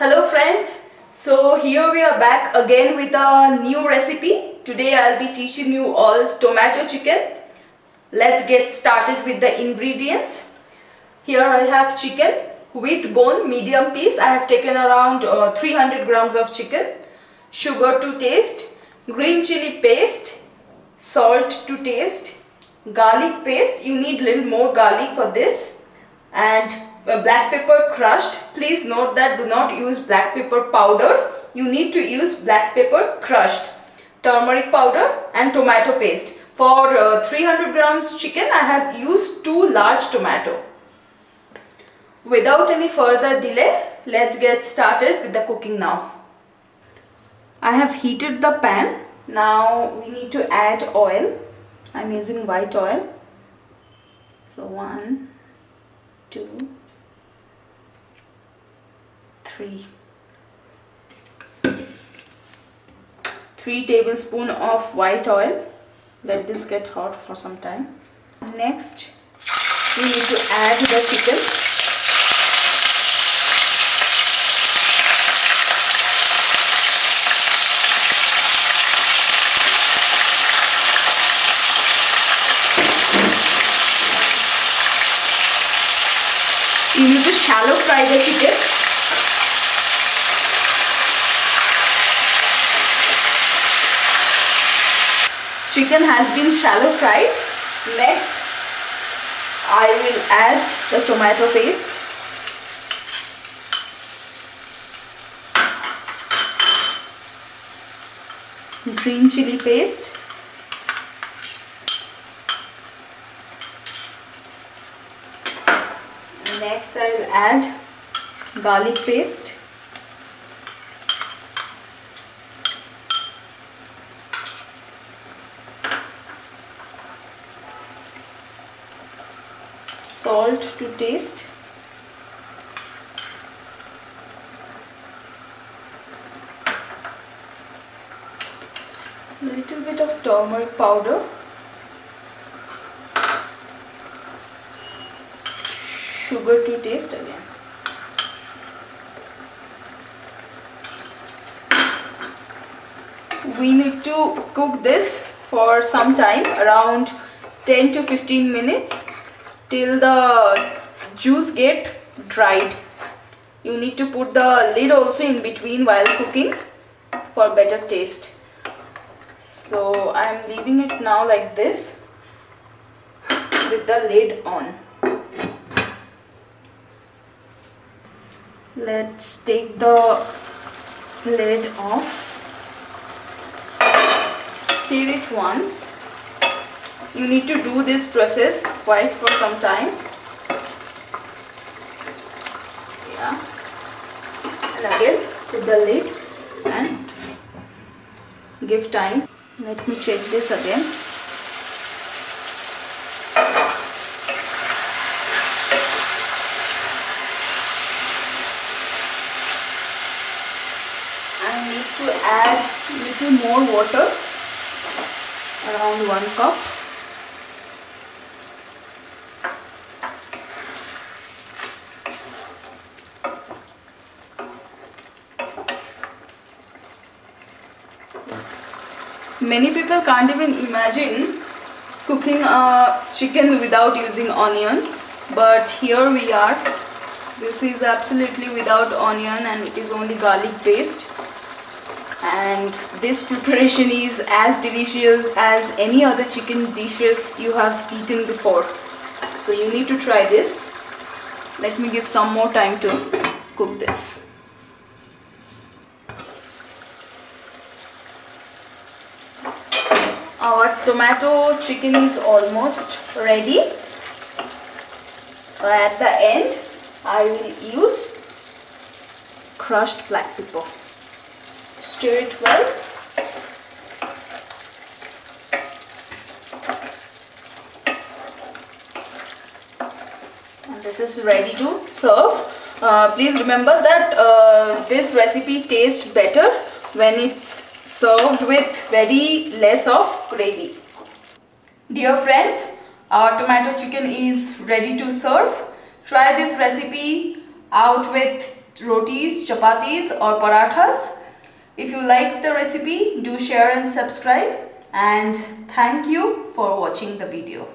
Hello friends, so here we are back again with a new recipe. Today I'll be teaching you all tomato chicken. Let's get started with the ingredients. Here I have chicken with bone, medium piece. I have taken around 300 grams of chicken, sugar to taste, green chili paste, salt to taste, garlic paste. You need little more garlic for this, and black pepper crushed. Please note that do not use black pepper powder. You need to use black pepper crushed. Turmeric powder and tomato paste. For 300 grams chicken, I have used 2 large tomato. Without any further delay, let's get started with the cooking now. I have heated the pan. Now we need to add oil. I'm using white oil. So 1, 2, 3 tablespoons of white oil. Let this get hot for some time. Next, we need to add the chicken. You need to shallow fry the chicken. Chicken has been shallow fried. Next, I will add the tomato paste. Green chili paste. Next, I will add garlic paste. Salt to taste. A little bit of turmeric powder. Sugar to taste again. We need to cook this for some time, around 10 to 15 minutes, till the juice get dried. You need to put the lid also in between while cooking for better taste. So I am leaving it now like this with the lid on. Let's take the lid off. Stir it once. You need to do this process quite for some time. Yeah. And again put the lid and give time. Let me check this again. I need to add a little more water, around 1 cup. Many people can't even imagine cooking a chicken without using onion, but here we are. This is absolutely without onion and it is only garlic paste, and this preparation is as delicious as any other chicken dishes you have eaten before. So you need to try this. Let me give some more time to cook this. Our tomato chicken is almost ready. So at the end, I will use crushed black pepper. Stir it well. And this is ready to serve. Please remember that this recipe tastes better when it's served with very less of gravy. Dear friends, our tomato chicken is ready to serve. Try this recipe out with rotis, chapatis or parathas. If you like the recipe, do share and subscribe, and thank you for watching the video.